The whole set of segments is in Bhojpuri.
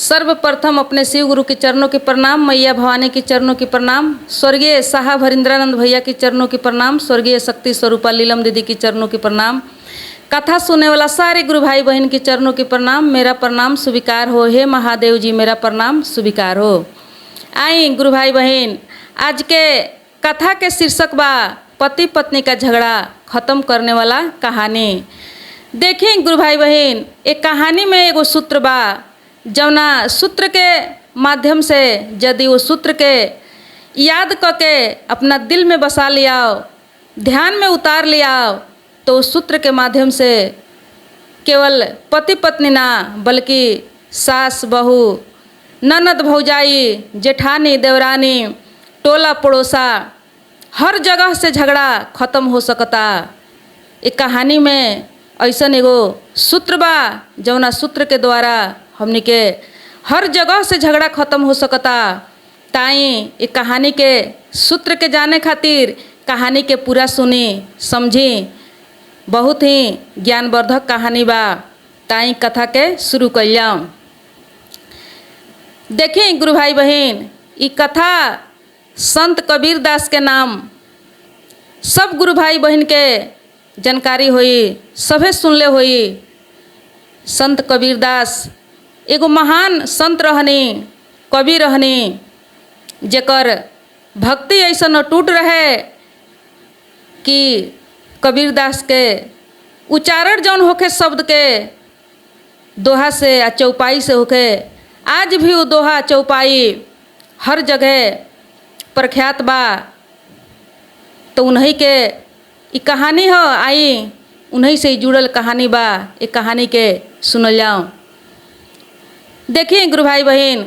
सर्वप्रथम अपने शिव गुरु के चरणों की प्रणाम, मैया भवानी के चरणों की प्रणाम, स्वर्गीय साहब हरिंद्रानंद भैया के चरणों की प्रणाम, स्वर्गीय शक्ति स्वरूपा लीलम दीदी की चरणों की प्रणाम, कथा सुनने वाला सारे गुरु भाई बहन के चरणों की प्रणाम। मेरा प्रणाम स्वीकार हो, हे महादेव जी मेरा प्रणाम स्वीकार हो। आई गुरु भाई बहन, आज के कथा के शीर्षक बा पति पत्नी का झगड़ा खत्म करने वाला कहानी। देखिए गुरु भाई बहन, एक कहानी में एगो सूत्र बा, जौना सूत्र के माध्यम से यदि वो सूत्र के याद करके अपना दिल में बसा लियाओ, ध्यान में उतार लियाओ, तो उस सूत्र के माध्यम से केवल पति पत्नी ना बल्कि सास बहू, ननद भौजाई, जेठानी देवरानी, टोला पड़ोसा, हर जगह से झगड़ा खत्म हो सकता। एक कहानी में ऐसन एगो सूत्र बा, जौना सूत्र के द्वारा हमनी के हर जगह से झगड़ा खत्म हो सकता। ताई एक कहानी के सूत्र के जाने खातिर कहानी के पूरा सुनी समझी, बहुत ही ज्ञानवर्धक कहानी बा। ताई कथा के शुरू कर जाऊँ। देखिए गुरु भाई बहन, ये कथा संत कबीर दास के नाम सब गुरु भाई बहन के जानकारी हुई, सभे सुनले हुई। संत कबीर दास एगो महान संत रहनी, कवि रहनी, जेकर भक्ति ऐसा अटूट रहे कि कबीर दास के उच्चारण जौन होके शब्द के दोहा से या चौपाई से होके, आज भी वो दोहा चौपाई हर जगह प्रख्यात बा। तो उन्हीं के ये कहानी हो, आई उन्हीं से जुड़ल कहानी बा। एक कहानी के सुनल जाओ। देखिए गुरु भाई बहन,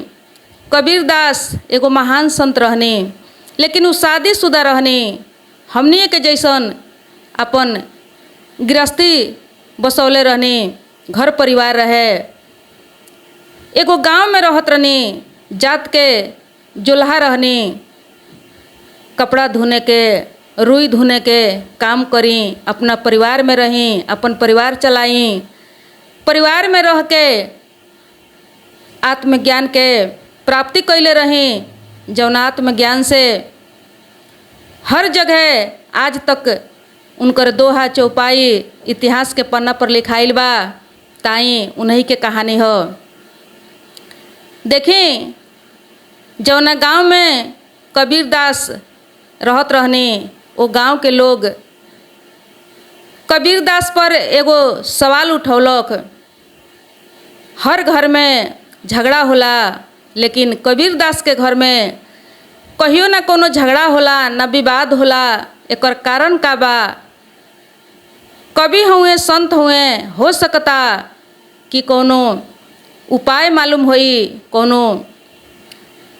कबीर दास एगो महान संत रहनी, लेकिन वो शादीशुदा रहनी। हमनी के जैसन अपन गृहस्थी बसौले रहनी, घर परिवार रहे। एगो गांव में रहत रहनी, जात के जोल्हा रहनी, कपड़ा धोने के, रुई धोने के काम करी, अपना परिवार में रही, अपन परिवार चलाई। परिवार में रह के आत्मज्ञान के प्राप्ति कैले रही, जौन आत्मज्ञान से हर जगह आज तक उनकर दोहा चौपाई इतिहास के पन्ना पर लिखाइल बा। ताई उन्हीं के कहानी हो। देखी जौना गांव में कबीर दास रहत रहनी, वो गांव के लोग कबीर दास पर एगो सवाल उठौलक। हर घर में झगड़ा होला, लेकिन कबीर दास के घर में कहियो ना कोनो झगड़ा होला, ना विवाद होला। एकर कारण का बा? कवि हुए, संत हुए, हो सकता कि कोनो उपाय मालूम होई, कोनो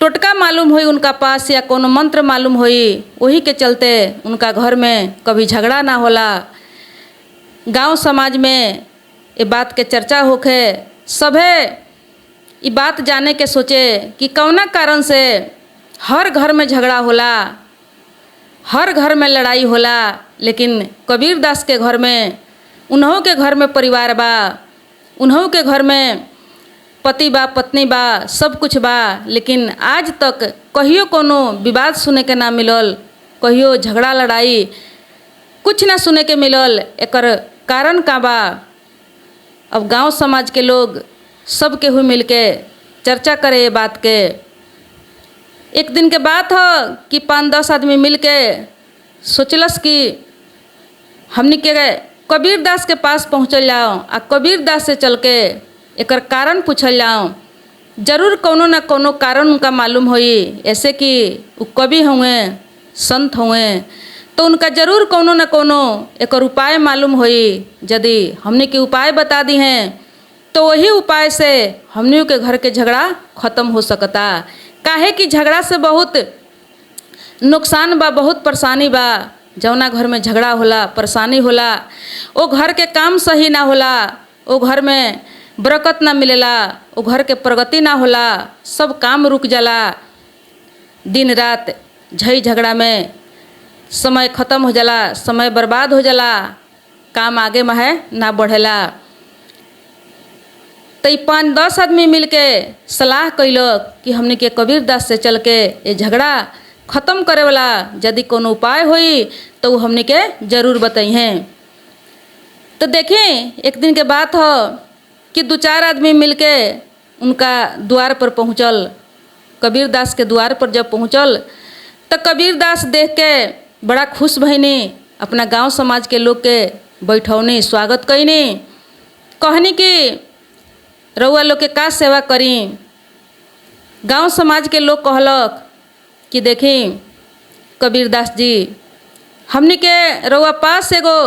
टोटका मालूम होई उनका पास, या कोनो मंत्र मालूम होई, वही के चलते उनका घर में कभी झगड़ा ना होला। गांव समाज में ये बात के चर्चा होखे, सभे ये बात जाने के सोचे कि कौना कारण से हर घर में झगड़ा होला, हर घर में लड़ाई होला। लेकिन कबीर दास के घर में, उन्हों के घर में परिवार बा, उन्हों के घर में पति बा, पत्नी बा, सब कुछ बा, लेकिन आज तक कहियो कोनो विवाद सुने के ना मिलल, कहियो झगड़ा लड़ाई कुछ ना सुने के मिलल। एकर कारण का बा? अब गांव समाज के लोग सब केहू मिल के चर्चा करे ये बात के। एक दिन के बात हो कि 5-10 आदमी मिल के सोचलस कि हमनी के कबीर दास के पास पहुँचल जाओ, आ कबीर दास से चल के एकर कारण पूछल जाओ। जरूर कोनो ना कोनो कारण उनका मालूम होई, ऐसे कि वो कवि हुए, संत हुए, तो उनका जरूर कोनो ना कोनो एकर उपाय मालूम होई। यदि हमने के उपाय बता दी हैं तो वही उपाय से हमनियों के घर के झगड़ा खत्म हो सकता। काहे कि झगड़ा से बहुत नुकसान बा, बहुत परेशानी बा। जौना घर में झगड़ा होला, परेशानी होला, वो घर के काम सही ना होला, वो घर में बरकत ना मिलेला, वो घर के प्रगति ना होला, सब काम रुक जाला। दिन रात झई झगड़ा में समय खत्म हो जाला, समय बर्बाद हो जाला, काम आगे में है ना बढ़ेला। तो 5-10 आदमी मिल के सलाह कैलक कि हमने के कबीरदास से चल के ये झगड़ा ख़त्म करे वाला यदि कोनो उपाय होई तो वो हमने के जरूर बताई हैं। तो देखें एक दिन के बात हो कि 2-4 आदमी मिल के उनका द्वार पर पहुँचल। कबीरदास के द्वार पर जब पहुँचल तो कबीरदास देख के बड़ा खुश भईनी, अपना गांव समाज के लोग के बैठौनी, स्वागत कैनी, कहनी कि रउआ लोग के का सेवा करी। गांव समाज के लोग कहलक कि देखी कबीरदास जी, हमनी के रउआ पास एगो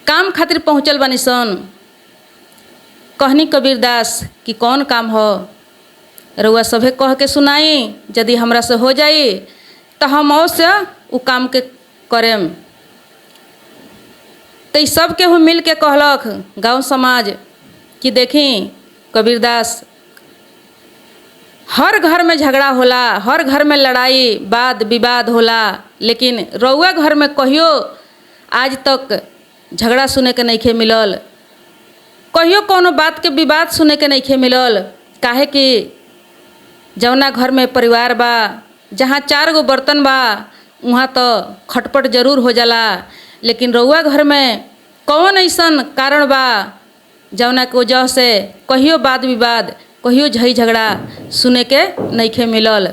काम खातिर पहुँचल बानी सन। कहनी कबीरदास कि कौन काम हो, रउआ सभे कह के सुनाई, यदि हमरा से हो जाई तो हम अवश्य उ काम के करेम। तो सब केहू मिल के कहलक गांव समाज कि देखी कबीरदास, हर घर में झगड़ा होला, हर घर में लड़ाई वाद विवाद होला, लेकिन रउआ घर में कहियो आज तक झगड़ा सुने के नइखे मिलल, कहियो कोनो बात के विवाद सुने के नइखे मिलल। काहे कि जौना घर में परिवार बा, जहाँ 4 गो बर्तन बा, वहाँ तो खटपट जरूर हो जाला, लेकिन रउआ घर में कौन ऐसन कारण बा जौना के वजह से कहियो वाद विवाद, कहियो झई झगड़ा सुने के नइखे मिलल।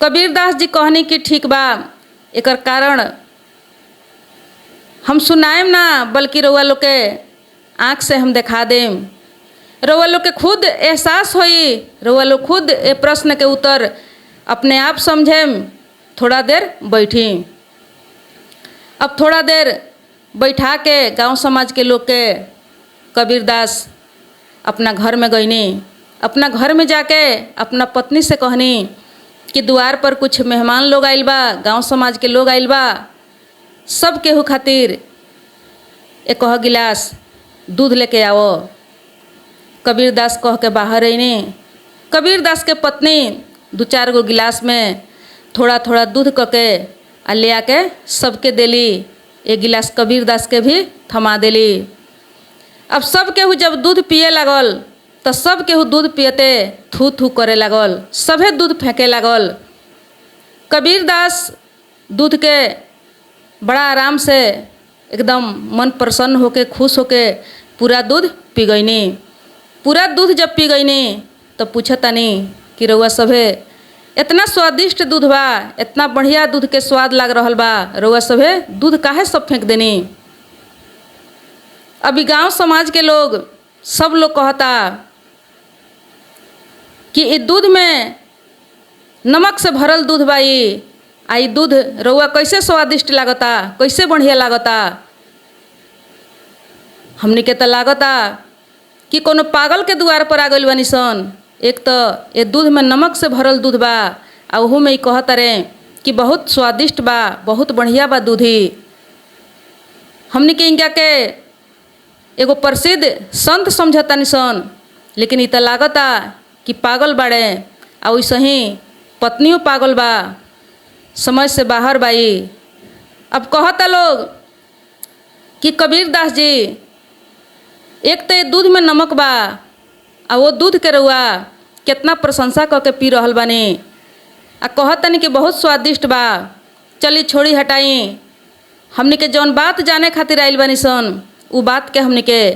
कबीरदास जी कहनी कि ठीक बा, एकर कारण हम सुनाएम ना, बल्कि रउआ लोग के आँख से हम दिखा देम। रउआ लोग के खुद एहसास होई, रउआ लोग खुद ए प्रश्न के उत्तर अपने आप समझेम। थोड़ा देर बैठी। अब थोड़ा देर बैठा के गांव समाज के लोग के कबीरदास अपना घर में गईनी। अपना घर में जाके अपना पत्नी से कहनी कि द्वार पर कुछ मेहमान लोग आइल बा, गांव समाज के लोग आइल बा, सब केहू खातिर 1 गिलास दूध लेके आओ। कबीरदास कह के बाहर अइनी। कबीरदास के पत्नी 2-4 गो गिलास में थोड़ा थोड़ा दूध क के आ ले आके सबके देली। 1 गिलास कबीरदास के भी थमा देली। अब सब केहू जब दूध पिए लागल तो सब केहू दूध पियते थू थू करे लागल, सभे दूध फेंके लागल। कबीरदास दूध के बड़ा आराम से एकदम मन प्रसन्न होके खुश होके पूरा दूध पी गईनी। पूरा दूध जब पी गईनी तो पूछतानी कि रउआ सभे इतना स्वादिष्ट दूध बा, इतना बढ़िया दूध के स्वाद लाग रहल बा, रउआ सभे दूध काहे सब फेंक देनी। अभी गांव समाज के लोग सब लोग कहता कि ई दूध में नमक से भरल दूध बा, ई दूध रउआ कैसे स्वादिष्ट लागता, कैसे बढ़िया लागता। हमनी के तो लागता कि कोनो पागल के द्वार पर आ गइल बानी सन। एक तो ये दूध में नमक से भरल दूध बा, आ ओहू में कहत रे कि बहुत स्वादिष्ट बा, बहुत बढ़िया बा दूधी। हमनी के इनका के एगो प्रसिद्ध संत समझतानी सन, लेकिन इ तो लागता कि पागल बाड़े, आ वैसे ही पत्नियों पागल बा, समझ से बाहर बाई। अब कहता लोग कि कबीरदास जी, एक तो ये दूध में नमक बा, आ वो दूध के रउआ कितना प्रशंसा करके पी रहल बानी, आ कहतनी कि बहुत स्वादिष्ट बा। चली छोड़ी हटाई, हमनी के जौन बात जाने खातिर आइल बानी सन, उ बात के हमनी के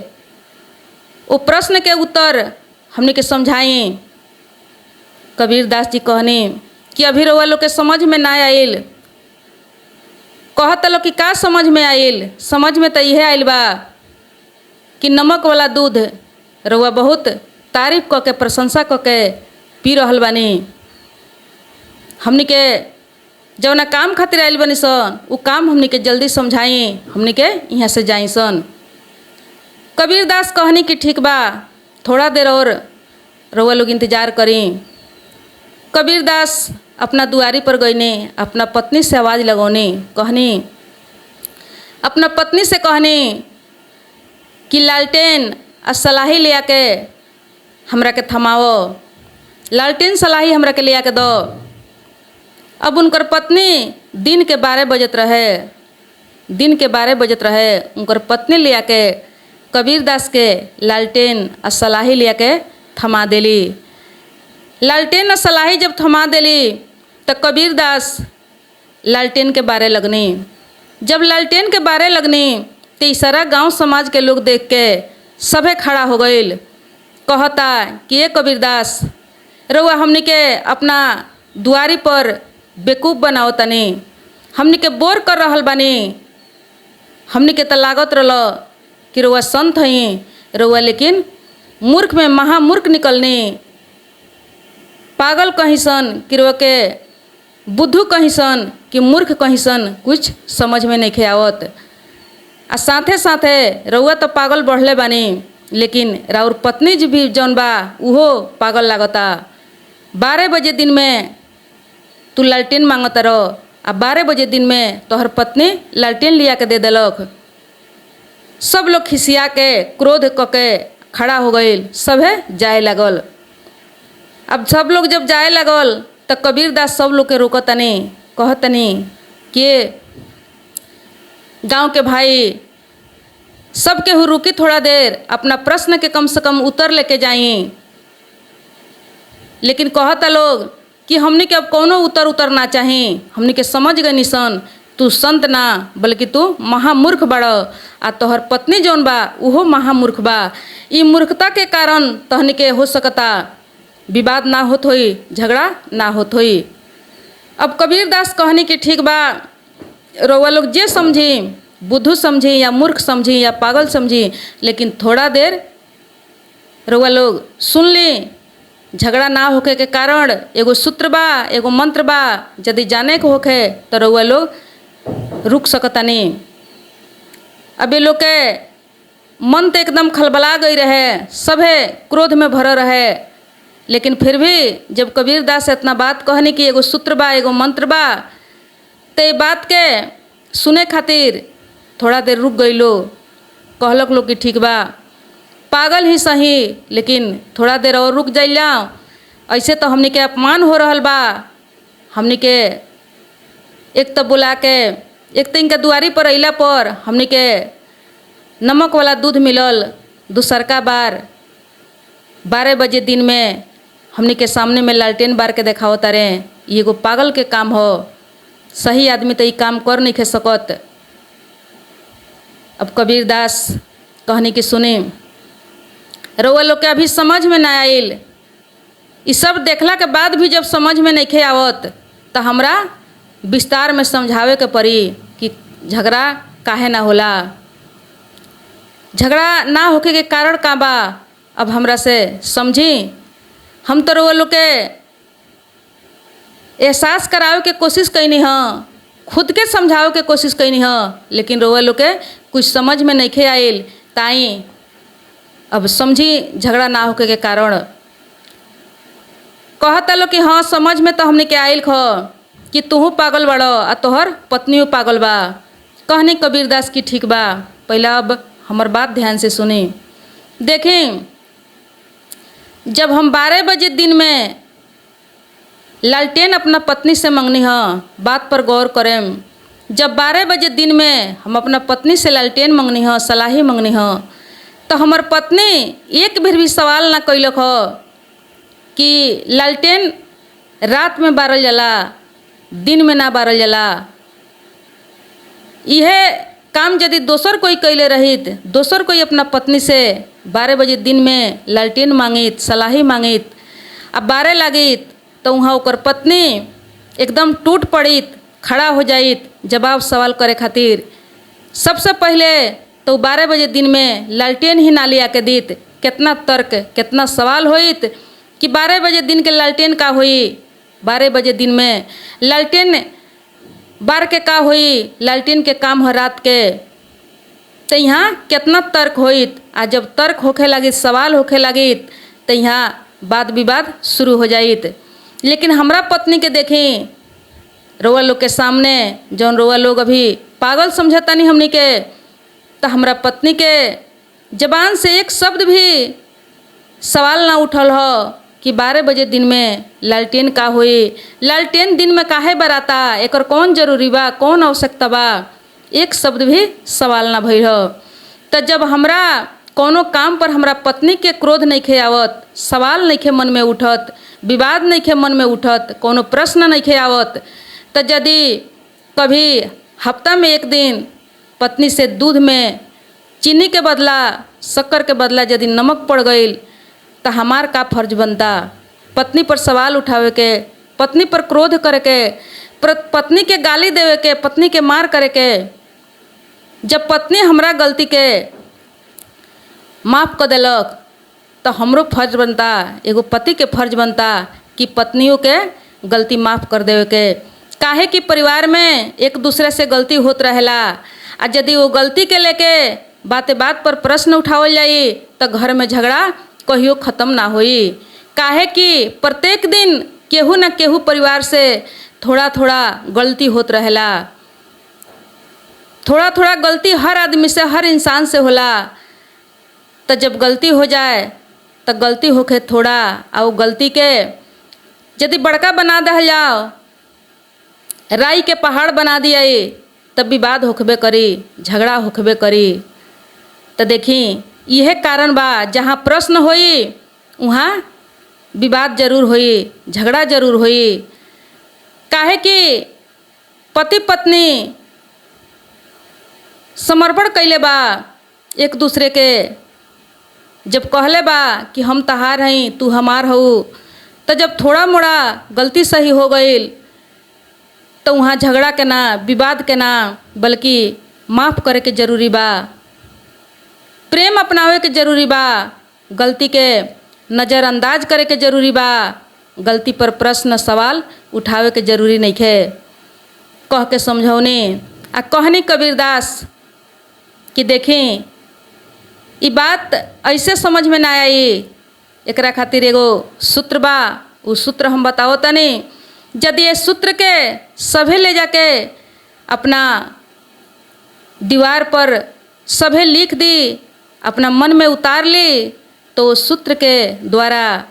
वो प्रश्न के उत्तर हमनी के समझाई। कबीरदास जी कहनी कि अभी रउआ लोग के समझ में ना आइल। कहत लोग कि का समझ में आइल, समझ में तो यह आइल बा कि नमक वाला दूध रउआ बहुत तारीफ क के प्रशंसा क के पी रहल बानी। हमनी के जौना काम खातिर आइल बानी सन, उ काम हमनी के जल्दी समझाई, हमनी के यहाँ से जाई सन। कबीरदास कहनी कि ठीक बा, थोड़ा देर और रउआ लोग इंतजार करी। कबीरदास अपना दुआरी पर गईनी, अपना पत्नी से आवाज़ लगौनी। कहनी अपना पत्नी से कहनी कि लालटेन आ सलाही ले आके हमरा के थमाओ, लालटेन सलाही हमरा के ले आके दो। अब उनकर पत्नी दिन के 12 बजत रहे, दिन के 12 बजत रहे। उनकर पत्नी ले आके कबीरदास के लालटेन आ सलाही लिया के थमा देली। लालटेन आ सलाही जब थमा देली तो कबीरदास लालटेन के बारे लगनी। जब लालटेन के बारे लगनी तो ई सारा गांव समाज के लोग देख के सभे खड़ा हो गईल। कहता कि ये कबीरदास रउआ हमनी के अपना दुआरी पर बेकूफ़ बनाओ तनी, हमनी के बोर कर रहल बानी। हमनी के तो लागत रहल कि रउआ संत हई, रउआ लेकिन मूर्ख में महामूर्ख निकलनी। पागल कहीं सन कि रउआ के बुद्धू कहीं सन कि मूर्ख कहीं सन, कुछ समझ में नहीं आवत। आ साथे साथे रउआ तो पागल बढ़ले बानी, लेकिन राउर पत्नी जी भी जौन बा उहो पागल लागता। 12 बजे दिन में तू लालटेन मांगत रहो आ 12 बजे दिन में तोहर पत्नी लालटेन लिया के दे देलक। सब लोग खिसिया के क्रोध क के खड़ा हो गईल, सभे जाए लगल। अब सब लोग जब जाए लगल तो कबीरदास सब लोग के रोकतनी, कहतनी कि गांव के भाई सब केहू रुकी थोड़ा देर, अपना प्रश्न के कम से कम उत्तर लेके जाई। लेकिन कहता लोग कि हमनी के अब कोनो उत्तर ना चाही, हमनी के समझ गए निसन तू संत ना बल्कि तू महामूर्ख बड़, आ तोहर पत्नी जौन बा उहो महामूर्ख बा। ई मूर्खता के कारण तहनी के हो सकता विवाद ना होत होई, झगड़ा ना होत होई। अब कबीरदास कहनी कि ठीक बा, रउआ लोग जे समझी, बुद्धू समझी या मूर्ख समझी या पागल समझी, लेकिन थोड़ा देर रउआ लोग सुन ली। झगड़ा ना होके के कारण एगो सूत्र बा, एगो मंत्र बा, यदि जाने के होखे तो रउआ लोग रुक सकतनी। अब ये लोग के मन तो एकदम खलबला गई रहे, सभे क्रोध में भर रहे। लेकिन फिर भी जब कबीरदास इतना बात कहनी कि एगो सूत्र बा, एगो मंत्र बा, तो ये बात के सुने खातिर थोड़ा देर रुक गई लो। कहलक लोग कि ठीक बा, पागल ही सही, लेकिन थोड़ा देर और रुक जाइला, ऐसे तो हमनी के अपमान हो रहल बा। हमनी के एक तो बुला के, एक तो इनके दुआरी पर अइला पर हमनी के नमक वाला दूध मिलल, दूसरका बार 12 बजे दिन में हमनी के सामने में लालटेन बार के देखाओ तारे। ये एगो पागल के काम हो, सही आदमी तो ये काम कर नहीं खे सकत। अब कबीरदास कहनी कि सुनी, रउआ लोग के अभी समझ में ना आइल, ये सब देखला के बाद भी जब समझ में नहीं खे आवत तो हमरा विस्तार में समझावे के पड़ी कि झगड़ा काहे ना होला, झगड़ा ना होके के कारण का बा। अब हमरा से समझी, हम तो रउआ लोग के एहसास करावे के कोशिश कैनी हाँ, खुद के समझावे के कोशिश कैनी हाँ, लेकिन रउआ लोग के कुछ समझ में नहीं खे आइल। ताई अब समझी झगड़ा ना होके के कारण। कहता लो कि हाँ समझ में तो हमने के आइल ख कि तूहू पागल बड़ आ तोहर पत्नियों पागल बा। कहनी कबीरदास की ठीक बा, पहला अब हमार बात ध्यान से सुनी। देखें, जब हम 12 बजे दिन में लालटेन अपना पत्नी से मंगनी हाँ, बात पर गौर करें। जब 12 बजे दिन में हम अपना पत्नी से लालटेन मंगनी हाँ, सलाही मंगनी हाँ, तो हमार पत्नी एक भी सवाल ना कैलक हो कि लालटेन रात में बारल जाला, दिन में ना बारल जाला। यह काम यदि दोसर कोई कैले रहित, दोसर कोई अपना पत्नी से 12 बजे दिन में लालटेन मांगित, सलाही मांगित, अब 12 लागित तो वहाँ ओकर पत्नी एकदम टूट पड़ित, खड़ा हो जाइत जवाब सवाल करे खातिर। सबसे पहले तो 12 बजे दिन में लालटेन ही ना लिया के दीत। कितना तर्क, कितना सवाल होइत कि 12 बजे दिन के लालटेन का हुई, 12 बजे दिन में लालटेन बार के का हुई, लालटेन के काम है रात के। तो यहाँ कितना तर्क होइत, आ जब तर्क होखे लगित, सवाल होखे लगित, तो यहाँ वाद विवाद शुरू हो जाइत। लेकिन हमरा पत्नी के देखें, रउआ लोग के सामने जौन रउआ लोग अभी पागल समझता नहीं हमनी के, तो हमरा पत्नी के जबान से एक शब्द भी सवाल ना उठल हो कि 12 बजे दिन में लालटेन का हुई, लालटेन दिन में काहे बराता, एकर कौन जरूरी बा, कौन आवश्यकता बा, एक शब्द भी सवाल ना भइल हो। तो जब हमरा कोनो काम पर हमरा पत्नी के क्रोध नहीं खे आवत, सवाल नहीं खे मन में उठत, विवाद नहीं खे मन में उठत, कोनो प्रश्न नहीं खे आवत, तो यदि कभी हफ्ता में एक दिन पत्नी से दूध में चीनी के बदला, शक्कर के बदला यदि नमक पड़ गई, तो हमार का फर्ज बनता? पत्नी पर सवाल उठावे के, पत्नी पर क्रोध करे के, पत्नी के गाली देवे के, पत्नी के मार करे के। जब पत्नी हमरा गलती के माफ़ कर देलक, तो हमरो फर्ज बनता, एगो पति के फर्ज बनता कि पत्नियों के गलती माफ़ कर देवे के। काहे कि परिवार में एक दूसरे से गलती होत रहेला, आ यदि वो गलती के लेके बाते बात पर प्रश्न उठावल जाई तो घर में झगड़ा कहियो ख़त्म ना होई। काहे कि प्रत्येक दिन केहू ना केहू परिवार से थोड़ा थोड़ा गलती होत रहेला, थोड़ा थोड़ा गलती हर आदमी से, हर इंसान से होला। तो जब गलती हो जाए तो गलती होके थोड़ा और गलती के यदि बड़का बना दहल जाओ, राई के पहाड़ बना दिया तब विवाद होखबे करी, झगड़ा होखबे करी। तो देखी यह कारण बा, जहाँ प्रश्न होई वहाँ विवाद जरूर होई, झगड़ा जरूर होई। काहे कि पति पत्नी समर्पण कैले बा एक दूसरे के, जब कहले बा कि हम तहार हई, तू हमार हऊ, तो जब थोड़ा मोड़ा गलती सही हो गई तो वहाँ झगड़ा के ना, विवाद के ना, बल्कि माफ़ करे के जरूरी बा, प्रेम अपनावे के जरूरी बा, गलती के नज़रअंदाज करे के जरूरी बा, गलती पर प्रश्न सवाल उठावे के जरूरी नहीं खे। कह के समझौनी आ कहनी कबीरदास कि देखें ये बात ऐसे समझ में ना आई, एकरा खातिर एगो सूत्र बा, उ सूत्र हम बताओ तनी। यदि ये सूत्र के सभे ले जाके अपना दीवार पर सभे लिख दी, अपना मन में उतार ली, तो उस सूत्र के द्वारा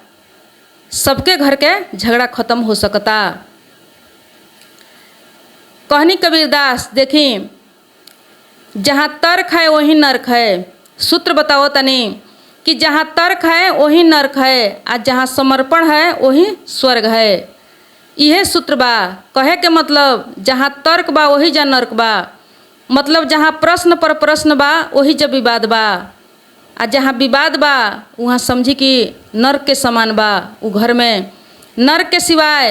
सबके घर के झगड़ा खत्म हो सकता। कहनी कबीरदास देखी, जहाँ तर्क है वहीं नर्क है। सूत्र बताओ तनी कि जहाँ तर्क है वहीं नर्क है, और जहाँ समर्पण है वहीं स्वर्ग है। यह सूत्र बा। कहे के मतलब जहाँ तर्क बा वही जा नर्क बा, मतलब जहाँ प्रश्न पर प्रश्न बा वही जब विवाद बा, आ जहाँ विवाद बा वहाँ समझी कि नर्क के समान बा। उ घर में नर्क के सिवाय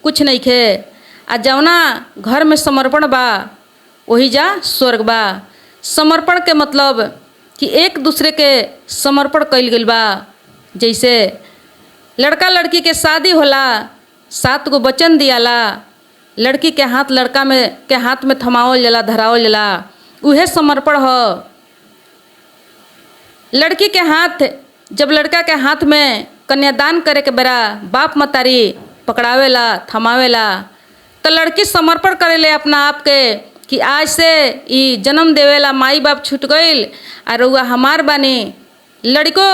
कुछ नहीं खे। आ जौना घर में समर्पण बा वही जा स्वर्ग बा। समर्पण के मतलब कि एक दूसरे के समर्पण कइल गइल बा। जैसे लड़का लड़की के शादी होला, 7 गो वचन दियाला, लड़की के हाथ लड़का में के हाथ में थमावल जाला, धरावल जाला, उहे समर्पण हो। लड़की के हाथ जब लड़का के हाथ में कन्यादान करे के बेरा बाप मतारी पकड़ावेला, थमावेला, तो लड़की समर्पण करेले अपना आप के कि आज से ई जन्म देवेला माई बाप छूट गईल और रउआ हमार बानी। लड़को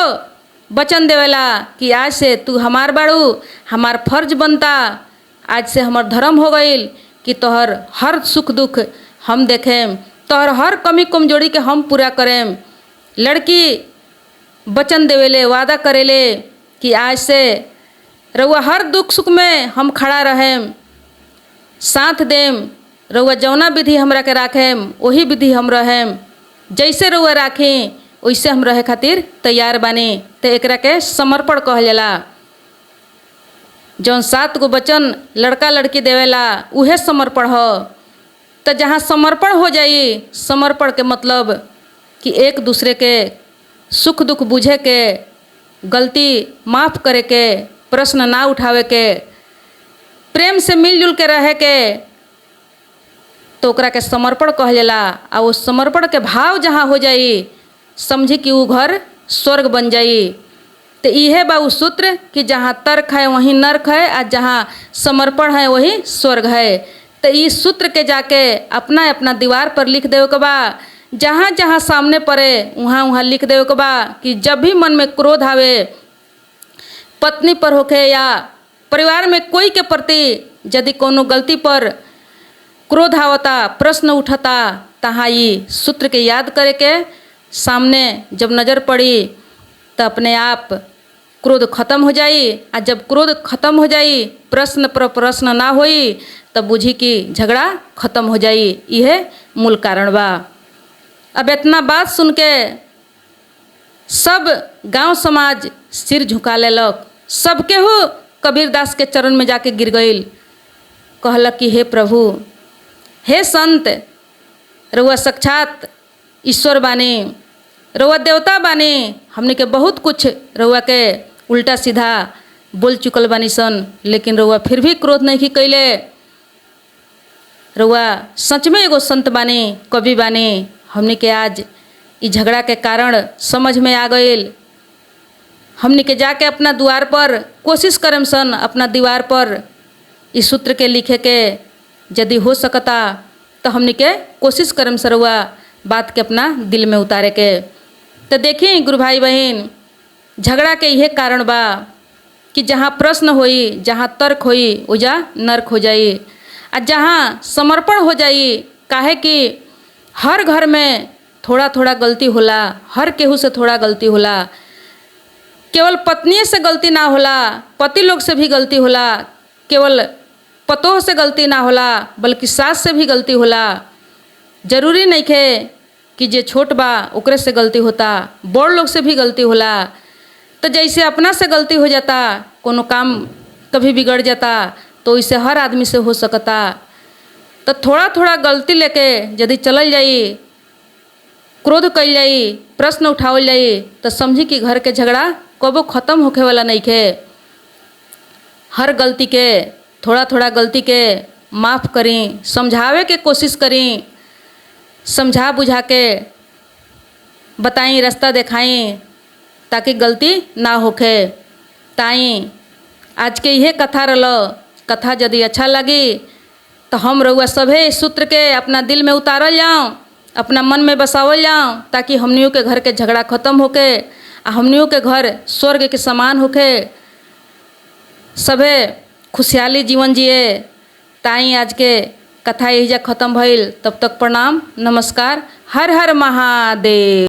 वचन देवेला कि आज से तू हमार बाड़ू, हमार फर्ज बनता, आज से हमार धर्म हो गईल कि तोहर हर सुख दुख हम देखें, तोहर हर कमी कमजोरी के हम पूरा करें। लड़की वचन देवेले, वादा करेले कि आज से रउआ हर दुख सुख में हम खड़ा रहें, साथ देम, रउआ जौना विधि हमरा के राखेम वही विधि हम रहेम, जैसे रउआ राखें वैसे हम रहे खातिर तैयार बानी। तो एकरा के समर्पण कहल जाला। जौन 7 गो वचन लड़का लड़की देवेला उहे समर्पण हो। तो जहाँ समर्पण हो जाई, समर्पण के मतलब कि एक दूसरे के सुख दुख बुझे के, गलती माफ़ करे के, प्रश्न ना उठावे के, प्रेम से मिलजुल के रहे के, तो ओकरा के समर्पण कहल जाला। आ वो समर्पण के भाव जहाँ हो जाई, समझी कि वो घर स्वर्ग बन जाई। तो इहे बा उ सूत्र कि जहाँ तर्क है वहीं नर्क है, और जहाँ समर्पण है वहीं स्वर्ग है। तो इस सूत्र के जाके अपना अपना दीवार पर लिख देवे के बा। जहाँ जहाँ सामने पड़े वहाँ वहाँ लिख देवे के बा कि जब भी मन में क्रोध आवे, पत्नी पर होखे या परिवार में कोई के प्रति यदि कोनो गलती पर क्रोध आवता, प्रश्न उठता, तहाँ ये सूत्र के याद करे के सामने जब नज़र पड़ी तो अपने आप क्रोध खत्म हो जाई। आ जब क्रोध खत्म हो जाई, प्रश्न पर प्रश्न ना होई, तब बुझी कि झगड़ा खत्म हो जाई। यह मूल कारण बा। अब इतना बात सुन के सब गांव समाज सिर झुका लेलक। सब केहू कबीरदास के चरण में जाके गिर गईल। कहलक कि हे प्रभु, हे संत, रउआ साक्षात ईश्वर बानी, रउआ देवता बानी। हमने के बहुत कुछ रउआ के उल्टा सीधा बोल चुकल बानी सन, लेकिन रउआ फिर भी क्रोध नहीं कैले। रउआ सच में एगो संत बानी, कवि बानी। हमने के आज इस झगड़ा के कारण समझ में आ गईल। हमने के जाके अपना द्वार पर कोशिश करम सन, अपना दीवार पर इस सूत्र के लिखे के यदि हो सकता तो हमने के कोशिश करम सरवा बात के अपना दिल में उतारे के। तो देखिए गुरु भाई बहन, झगड़ा के यह कारण बा कि जहाँ प्रश्न होई, जहाँ तर्क होई, उजा नर्क हो जाई। आ जहाँ समर्पण हो जाई, काहे कि हर घर में थोड़ा थोड़ा गलती होला, हर केहू से थोड़ा गलती होला। केवल पत्नी से गलती ना होला, पति लोग से भी गलती होला। केवल पतोह से गलती ना होला, बल्कि सास से भी गलती होला। जरूरी नहीं है कि जे छोट बा ओकरे से गलती होता, बड़ लोग से भी गलती होला। तो जैसे अपना से गलती हो जाता, कोनो काम कभी बिगड़ जाता, तो इसे हर आदमी से हो सकता। तो थोड़ा थोड़ा गलती लेके यदि चलल जाई, क्रोध कल जाई, प्रश्न उठावल जाई, तो समझी कि घर के झगड़ा कबो खत्म होखे वाला नहीं है। हर गलती के, थोड़ा थोड़ा गलती के माफ़ करी, समझावे के कोशिश करी, समझा बुझा के बताई, रास्ता दिखाई, ताकि गलती ना होखे। ताई आज के यह कथा रलो। कथा यदि अच्छा लगी तो हम रउआ सभे इस सूत्र के अपना दिल में उतारल जाऊँ, अपना मन में बसावल जाऊँ, ताकि हमनियों के घर के झगड़ा खत्म होके आ हमनियों के घर स्वर्ग के समान होके सभे खुशहाली जीवन जिए। ताई आज के कथा यही जा खत्म भइल। तब तक प्रणाम, नमस्कार, हर हर महादेव।